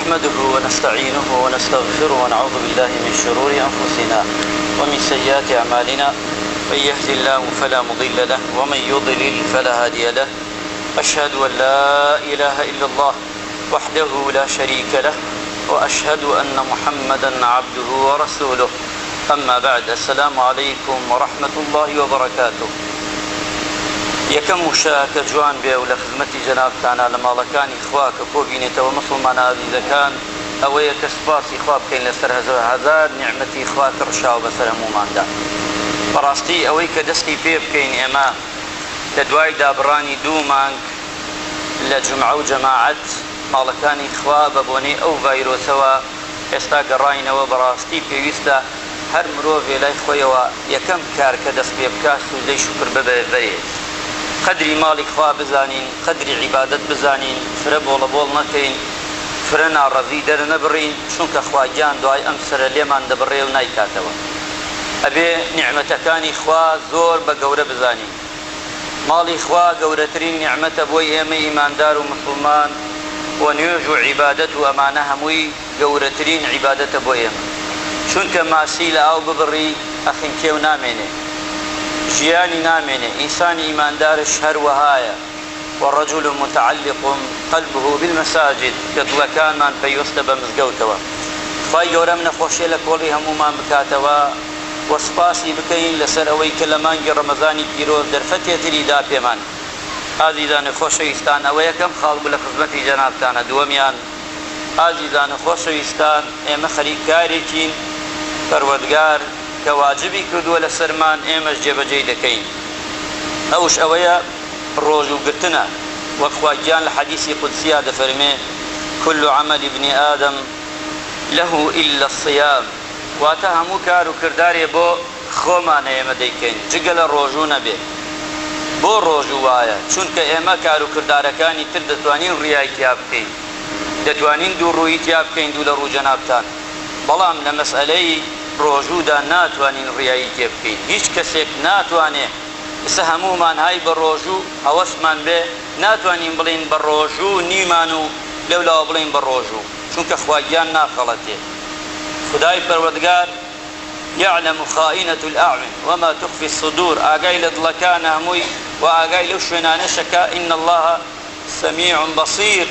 نحمده ونستعينه ونستغفره ونعوذ بالله من شرور أنفسنا ومن سيئات أعمالنا من يهد الله فلا مضل له ومن يضلل فلا هادي له أشهد أن لا إله إلا الله وحده لا شريك له وأشهد أن محمدا عبده ورسوله أما بعد السلام عليكم ورحمة الله وبركاته. یەکەم وشە کە جوان بێ و لە خزمەتی جەنابتانە لە ماڵەکانی خوا کە کۆبینێتەوە مسڵمانە عەزیزەکان ئەوەیە کە سوپاسی خوا بکەین لەسەر هەزار نیعمەتی خوا کە ڕشاوە بەسەر هەمووماندا. بەڕاستی ئەوەی کە دەستی پێ بکەین ئێمە لە دوای دابڕانی 2 مانگ لە جومعە و جەماعەت ماڵەکانی خوا بە بۆنەی ئەو ڤایرۆسەوە ئێستا گەڕاینەوە، بەڕاستی پێویستە هەر مرۆڤ لای خۆیەوە یەکەم کار کە دەست پێ بکات سوودەی شوکر ببەرێت، قدری ماڵی خوا بزانین، قدری عیبادەت بزانین، فرە بۆڵە بۆڵ نەکەین، فرە ناڕەزی دەرنەبڕین، چونکە خواگیان دوای ئەم سرە لێمان دەبڕێ و نایکاتەوە. ئەبێ نیعمەتەکانی خوا زۆر بە گەورە بزانین. ماڵی خوا گەورەترین نیعمەتە بۆی ئێمە ئیماندار و مسڵمان، و نوێژ و عیبادەت و ئەمانە هەمووی گەورەترین عیبادەتە بۆ ئێمە، چونکە ماسی لە ئاو ببڕی ئەخین کێو نامێنێ، ژیانی نامێنێ. ئینسانی ئیماندارش هەروەهایە. وەڕەجوڵ متعلق قەلبه بالمەساجد، کە دڵەکانمان پەیوەستە بە مزگەوتەوە. خوای گەورە نەخۆشیە لە کۆڵی هەموومان بکاتەوە و سوپاسی بکەین لەسەر ئەوەی کە لە مانگی ڕەمەزانی پیرۆز دەرفەتێتری دا پێمان. ئازیزانە خۆشەویستان، ئەوە یەکەم خاڵ بوو لە خزمەتی جەنابتانە. دووەمیان، ئازیزانە خۆشەویستان، ئێمە خەریکارێکین پەروەردگار کە واجبی کردووە لە سەرمان، ئێمەش جێبەجێی دەکەین. ئەوش ئەوەیە ڕۆژوگرتنە، وەک خواگیان لە حەدیسی قودسیە دەفەرمێ كل عمل ابن آدم له إلا الصيام، واتە هەموو کار و کردارێ بۆ خۆمانە ئێمە دەیکەین جگە لە ڕۆژوو نەبێ. بۆ ڕۆژوو وایە چونکە ئێمە کار و کردارەکانی تر دەتوانین ڕیای تیا بکەین، دەتوانین دووڕووی تیا بکەین دوو لە ڕوو جەنابتان، بەڵام لە مەسئلەی ڕۆژوودا ناتوانین ڕیایی تێ بکەین. هیچ کەسێک ناتوانێ ئێستا هەموومان های بە ڕۆژوو هەوەسمان بێ ناتوانین بڵین بە ڕۆژوو نیمان و لەولاوە بڵین بە ڕۆژوو، چونکە خواگیان ناخەڵەتێ. خدای پەروەردگار يعلم خائنة الأعين وما تخفي الصدور، ئاگای لە دڵەکانە هەمووی و ئاگای لەو شوێنانەشەکە إن الله سميع بصير،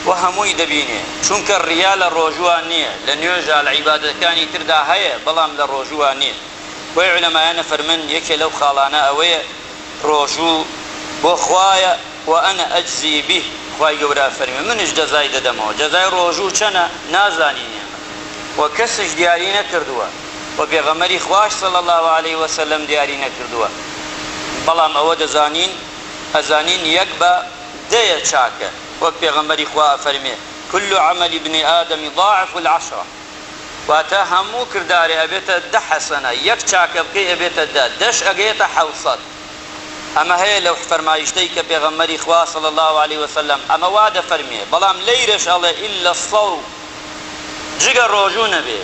و هەمووی دەبینێ. چونکە ڕیا لە ڕۆژوان نییە، لە نوێژە لە عیبادەتەکانی تردا هەیە، بەڵام لە ڕۆژوان نییە. بۆی عولەمایانە فەرمن یەکێ لەو خاڵانە ئەوەیە ڕۆژوو بۆ خوایە و ئەنە ئەجزی به، خوای گەورە فەرمێ منش جەزای دەدەمەوە. جەزای ڕۆژوو چەنە نازانین ئێمە، و کەسش دیاری نەکردووە، و پێغەمبەری خوای صلی الله علیه وسلم دیاری نەکردووە. بەڵام ئەوە دەزانین، ئەزانین یەک بە 10 چاکە، وەک پێغەمبەری خوا فەرمێ كل عمل ابن آدم ضاعف العشرة، واتە هەموو کردارێ ئەبێتە 10 حەسەنە، یەک چاکە بکەی ئەبێتە 10، 10 ئەگەیەتە 700. ئەمە هەیە لەو فەرمایشتەی کە پێغەمبەری خوا صلی الله علیه وسلم ئەمە وا دەفەرمێ. بەڵام لەیرەش ئەڵێ إلا الصوم، جگە ڕۆژوو نەبێ،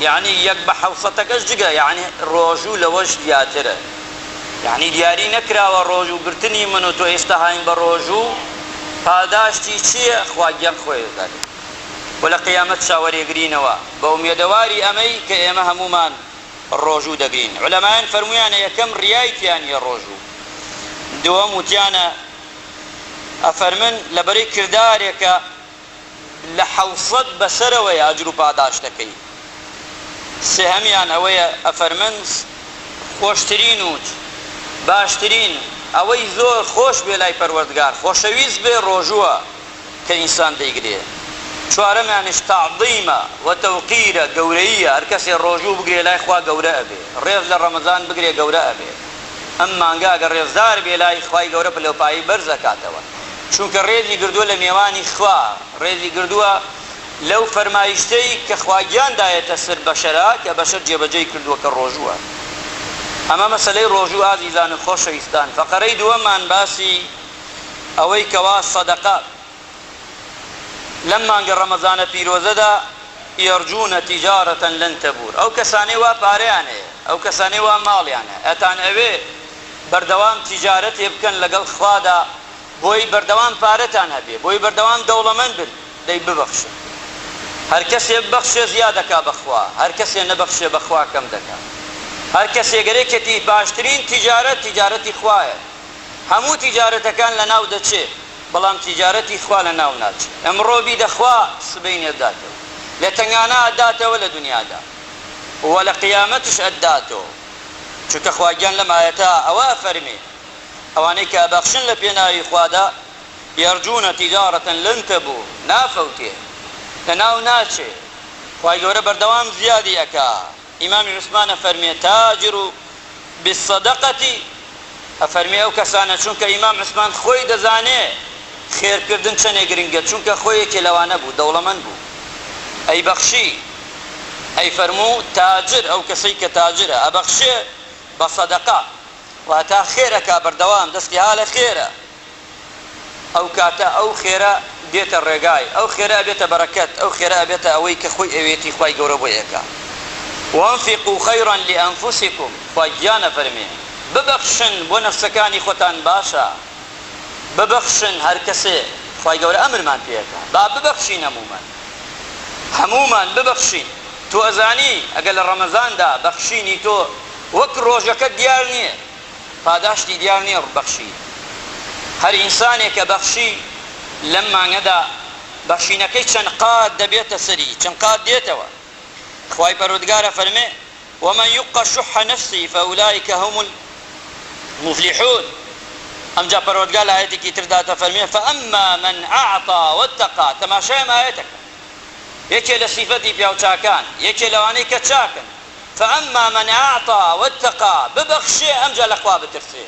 یعنی یەک بە 700ەکەش جگە، یعنی ڕۆژوو لەوەش دیاترە. یعنی دیاری نەکراوە ڕۆژووگرتنی من و تۆ ئێستا هاین بە ڕۆژوو، پاداشتی چییە؟ خواگیان خۆی دەکات و لە قیامەت چاوەڕێگرینەوە بە ئومێدەواری ئەمەی کە ئێمە هەمومان ڕۆژوو دەگرین. عولەمایان فەرموویانە یەکەم ڕیایتیانە ڕۆژوو، دووەم وتیانە ئەفەرمن لەبەرەی کردارێکە لە 700 بەسەرەوەی ئاجر و پاداشتەکەی. سێهەمیان ئەوەیە ئەفەرمن خۆشترین و باشترین ئەوەی زۆر خۆش بێ لای پەروەردگار، خۆشەویست بێ ڕۆژووە کە ئینسان دەیگرێ. چوارەمیانش تەعظیمە و تەوقیرە، گەورەییە. هەر کەسێ ڕۆژوو بگرێ لای خوا گەورە ئەبێ، ڕێز لە ڕەمەزان بگرێ گەورە ئەبێ. ئەم مانگا ئەگەر ڕێزدار بێ لای خوای گەورە پلەپایی بەرز دەکاتەوە، چونکە ڕێزی گردووە لە میێوانی خوا، ڕێزی گردووە لەو فەرمایشتەی کە خواگیان دایەتە سەر بەشەرا کە بەشەر جێبەجێی کردووە کە ڕۆژووە. ئەمە مەسەلەی ڕۆژوو ئازیزان و خۆشەویستان. فەقەرەی دووەممان باسی ئەوەی کەوا سەدەقە لەم مانگە ڕەمەزانە پیرۆزەدا یەرجوونە تیجارەتەن لەن تەبور. ئەو کەسانەی وا پارەیان هەیە، ئەو کەسانەی وا ماڵیان هەیە، ئەتان ئەوێ بەردەوام تیجارەتێ بکەن لەگەڵ خوادا بۆی بەردەوام پارەتان هەبێ، بۆی بەردەوام دەوڵەمەند بن، دەی ببەخشن. هەر کەسێ بەخشێ زیاد دەکا بەخوا، هەر کەسێ نەبەخشێ بەخوا کەم دەکا. هەر کەسێ گەرێکێتی باشترین تیجارەتی خوایە. هەموو تیجارەتەکان لە ناو دەچێت، بەڵام تیجارەتی خوا لە ناو ناچێت. ئەمڕۆ بیدەخوا سبەی نێداتەوە، لە تەنگانە ئەداتەوە لە دنیادا و لە قیامەتش ئەداتەوە. چونکە خواگیان لەم ئایەتە ئەوە فەرمێ ئەوانەی کە ئەبەخشن لە پێناوی خوادا یەرجوونە تیجارەتەن لەن تەبوور، نافەوتێ، لە ناو ناچێ. خوای گەورە بەردەوام زیادی ئەکا. ئیمامی عوسمانە فەرمێ تاجر و بالصەدەقەتی، ئەفەرمێ ئەو کەسانە چونکە ئیمام عوسمان خۆی دەزانێ خێرکردن چەندێ گرنگە، چونکە خۆی یەکێ لەوانە بوو، دەوڵەمەند بوو، ئەی بەخشی، ئەی فەرموو تاجر ئەو کەسەی کە تاجرە ئەبەخشێ بە سەدەقە، واتە خێرەکە بەردەوام دەستی ها لە خێرە. ئەو کاتە ئەو خێرە دێتە ڕێگای، ئەو خێرە ئەبێتە بەرەکەت، ئەو خێرە ئەبێتە ئەوەی کە خۆی ئەوێتی خوای گەورە بۆ یەکە. وانفقوا خيرا لأنفسكم، خوای گیانە فەرمێ ببەخشن بۆ نەفسەکانی خۆتان باشە، ببەخشن. هەر کەسێ خوای گەورە ئەمرمان پێەکە با ببەخشین، هەمومان ببەخشین. تۆ ئەزانی ئەگەر لە ڕەمەزاندا بەخشینی تۆ وەک ڕۆژەکە دیار نییە، پاداشتی دیار نییە بەخشی. هەر ئینسانێک کە بەخشی لەم مانگەدا بەخشینەکەی چەند قات دەبێتە سەری، چەند قات دێتەوە. خوای پەروەردگارە فەرمێ ومن يوق شح نفسه فأولئك هم المفلحون. ئەمجا پەروەردگار لە ئاەتێکی تردا دەفەرمێ فأما من أعطى واتقى. تەماشای ئەم ئاەتەکە یەکێ لە صیفەتی پیاوچاکان، یەکێ لەوانەی کە چاکن. فأما من أعطى واتقى، ببەخشێ ئەمجا لە خوا بترسێ،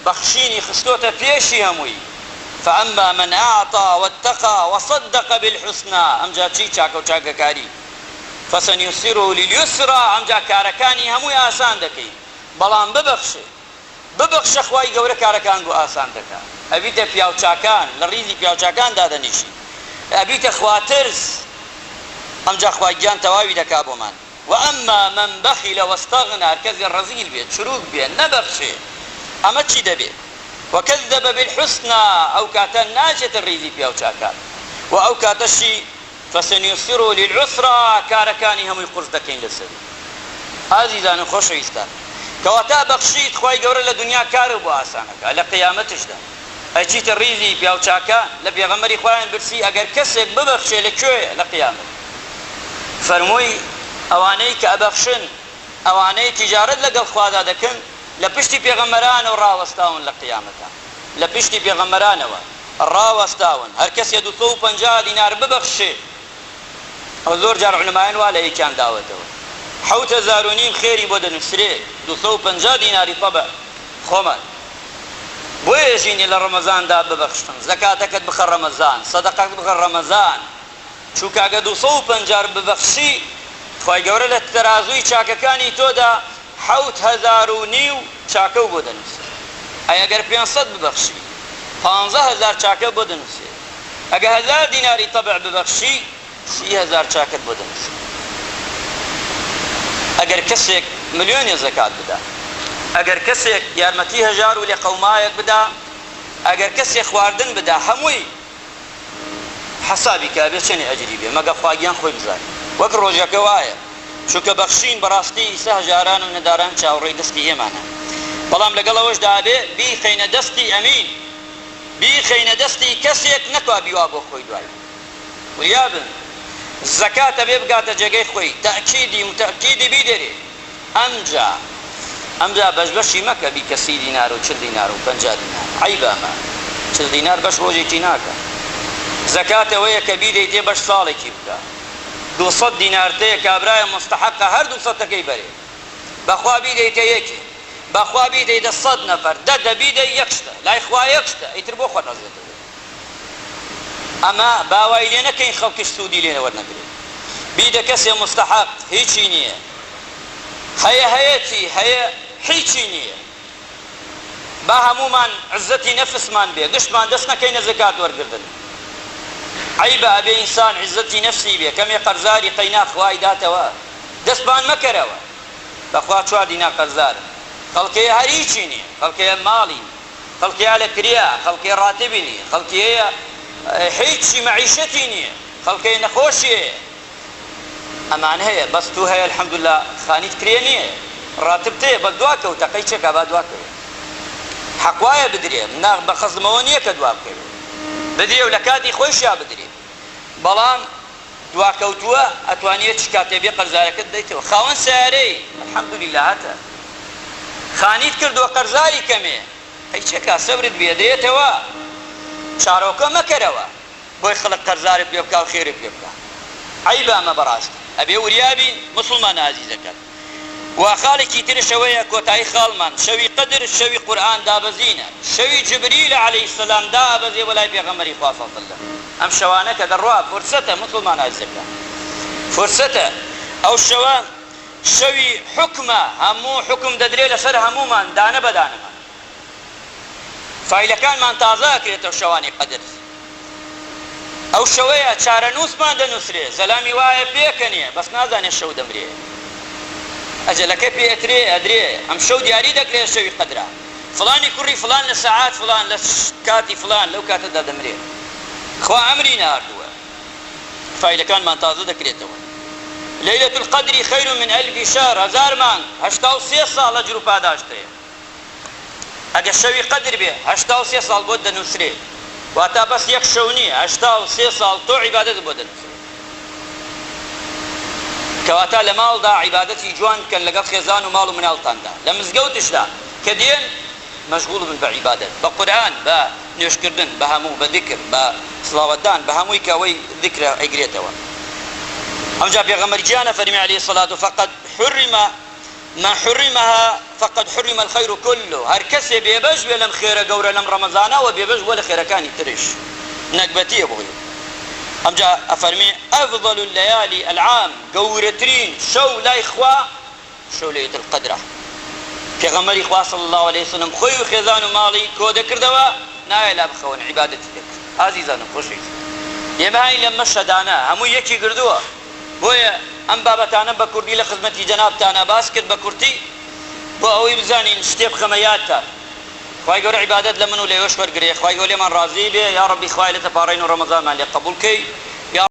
بەخشینی خستۆتە پێشی هەمووی. فأما من أعطى واتقى وصدق بالحسنى، ئەمجا چی چاکە و چاکەکاری. فسنيسره لليسرى، ئەمجا کارەکانی هەمووی ئاسان دەکەی، بەڵام ببەخشە خوای گەورە کارەکان بۆ ئاسان دەکا. ئەبیتە پیاوچاکان لە ڕیزی پیاوچاکان دادەنیشی، ئەبیتە خواترس، ئەمجا خوای گیان تەواوی دەکا بۆمان. وأما من بخل واستغنى، هەر کەسێ ڕەزیل بێت، چروک بێت، نەبەخشێ، ئەمە چی دەبێت؟ وكذب بالحسنى، ئەو کاتە ناچێتە ڕیزی پیاوچاکان، و ئەو کاتەشی فسنيسره للعسرى، کارەکانی هەمووی قورس دەکەین لەسەری. ئازیزانم خۆشەویستان، کەواتە بەخشیت خوای گەورە لە دنیا کارە بۆ ئاسانەکە، لە قیامەتشدا ئەچیتە ڕیزی پیاوچاکان. لە پێغەمبەری خوایان برسی ئەگەر کەسێک ببەخشێ لەکوێیە؟ لە قیامەت. فەرمووی ئەوانەی کە ئەبەخشن، ئەوانەی تیجارەت لەگەڵ خوادا دەکەن، لە پشتی پێغەمبەرانەوە ڕاوەستاون لە قیامەتە، لە پشتی پێغەمبەرانەوە ڕاوەستاون. هەر کەسێ 250 دینار ببەخشێ، ئەو زۆر جار عولەمایان وا لە یەکیان داوەتەوە 7,500 خێری بۆ دەنووسرێ، 250 دیناری طەبع خۆمان. بۆیە ژینی لە ڕەمەزاندا ببەخشن، زەکاتەکەت بخە ڕەمەزان، سەدەقەت بخە ڕەمەزان، چونکە ئەگە 250 ببەخشی، خوای گەورە لە تەرازووی چاکەکانی تۆدا 7,500 چاکە بۆ دەنووسێ. ئەگەر 500 ببەخشی 15,000 چاکە بۆ دەنووسێ. ئەگە 1000 دیناری طەبع ببەخشی 30,000 چاکت بۆ دەنووسێ. ئەگەر کەسێک ملیۆنی زەکات بدا، ئەگەر کەسێک یارمەتی هەژار و لێ قەومایەک بدا، ئەگەر کەسێک خواردن بدا، هەمووی حەسابی کە بێ چەنی ئەجری بێ، مەگە خواگیان خۆی بزانێ. وەک ڕۆژەکە وایە، چونکە بەخشین بەڕاستی ئیسا هەژاران و نەداران چاوەڕێی دەستی ئێمانە، بەڵام لەگەڵ ئەوەشدا بێ بیخەینە دەستی ئەمین، بیخەینە دەستی کەسێک نەتوا بیوا بۆ خۆی دوای. وریابن زەکاتە بێ بگاتە جێگەی خۆی، تەئکیدی متەئکیدی بیدەرێ. ئەمجا بەشبەشی مەکە بی کە 30 دینار و 40 دینار و 50 دینار، عیبە ئەمە. 40 دینار بەش ڕۆژێکی ناکە. زەکاتەوەیە کە بیدەیتێ بەش ساڵێکی بکە. 200 دینار تەیە کابرایە مستحقە هەر 200ەکەی بەرێ. بەخوا بیدەیتە یەکێ، بەخوا بیدەیتە 100 نەفەر، دەبیدەی یەک شتە، لای خوا یەک شتە، ئیتر بۆ خۆت نەزێتەوە. ئەمە باوای لێ نەکەین خەڵکیش سوودی لێ وەرنەگرێت. بیدە کەسێ مستحق هیچی نییە، هەیەتی هەیە هیچی نییە. با هەمومان عزەتی نەفسمان بێ، گشتمان دەست نەکەینە زەکات وەرگردن. عیبە ئەبێ ئینسان عزەتی نەفسی بێ، کەمێ قەرزاری قەینا خوای داتەوە، دەستمان مەکەرەوە. بەخوا 4 دینار قەرزارە، خەڵکەیە هەر هیچی نییە، خەڵکەیە ماڵی، خەڵکەیە لە کریا، خەڵکەیە ڕاتبی نییە، خەڵکەیە هیچی مەعیشەتی نییە، خەڵکەیە نەخۆشیەیە، ئەمان هەیە بەس تو هەیە الحەمدوللا خانیت کرێ نییە ڕاتب تێ بە دوا کەوتە قەی چێکا با دوا کەوێ حەق وایە بدرێ بە خەزمەوە نییە کە دوا بکەوێ بدرێ و لە کاتی خۆشیا بدرێ بەڵام دواکەوتووە ئەتوانێت چ کاتێ بێ قەرزارەکەت دەیتەوە خاوەن سیارەی الحەمدوللا هاتە خانیت کردووە قەرزاری کەمێ قەی چێکا سەبرت بێ دەیێتەوە چارۆکە مەکەرەوە بۆی خەڵک قەرزارت پێ بکا و خێرت پێ بکا عیبە ئەمە بەڕاست ئەبێ وریابین مسلمان عەزیزەکەن وا خاڵێکی ترشەوەیە کۆتایی خاڵمان شەوی قەدر شەوی قورئان دابەزینە شەوی جبریل عەلەیهی سەلام دابەزێ بۆ لای پێغەمبەری خوا صلی الله عەلەیهی وسەلەم ئەم شەوانە کە دەڕوا فرسەتە مسلمان عەزیزەکەن فرسەتە ئەو شەوە شەوی حکمە هەموو حکم دەدرێت لەسەر هەموومان دانە بەدانەمان فایلەکانمان تازە ئەکرێتەوە شەوانی قەدر ئەو شەوەیە چارەنووسمان دەنووسرێ زەلامی وایە پێکەنێ بەس نازانێت شەو دەمرێ ئەجەلەکە پێترێ ئەدرێ ئەم شەو دیاری دەکرێت شەوی قەدرە فڵانی کوڕی فڵان لە سەعات فڵان لە کاتی فڵان لەو کاتەدا دەمرێ خوا ئەمری ناردووە فایلەکانمان تازە دەکرێتەوە لەیلەة القەدری خەیر من ئەلفی شەهر هەزار مانگ 83 ساڵ ئەجر و پاداشتەیە ئەگەر شەوی قەدر بێ 83 ساڵ بۆت دەنووسرێ واتە بەس یەک شەو نییە 83 ساڵ تۆ عیبادەت بۆ دەنووسرێ کەواتە لە ماڵدا عیبادەتی جوان بکەن لەگەڵ خێزان و ماڵ و مناڵتاندا لە مزگەوتشدا کە دێن مەشغوڵ بن بە عیبادەت بە قورئان بە نوێشکردن بە هەموو بە ذیکر بە سڵاوەتدان بە هەمووی کە ئەوەی ذیکرە ئەیگرێتەوە ئەمجا پێغەمبەر گیانە فەرمی عەلەیهی الصەلاة فقد حرم ما حرمها فقد حرم الخير كله هەر کەسێ بێبەش بێ لەم خێرە گەورە لەم ڕەمەزانەوە بێبەش بووە لە خێرەکانی ترش نەکبەتیە بۆی ئەمجا ئەفەرمی ئەفضل اللەیالی العام گەورەترین شەو لای خوا شەو لەیلەة القەدرە پێغەمبەری خوا صلی الله علیه وسلم خۆی و خێزان و ماڵی کۆ دەکردەوە نایە لا بخەون عیبادەتی دەکرد ئازیزانم خۆشەویست ئێمە هاین لەم مەشەدانە هەموو یەکی گردووە بۆیە ئەم بابەتانە بە کوردی لە خزمەتی جەنابتانە باس کرد بە کورتی بۆ ئەوەی بزانین شتێ بخەمە یادتان خوای گەورە عیبادەت لە من و لە ئێوەش وەرگرێ خوای گەورە لێمان ڕازی بێ یا ڕەبی خوای لە تەپاڕین و ڕەمەزانمان لێ قبوڵ کەی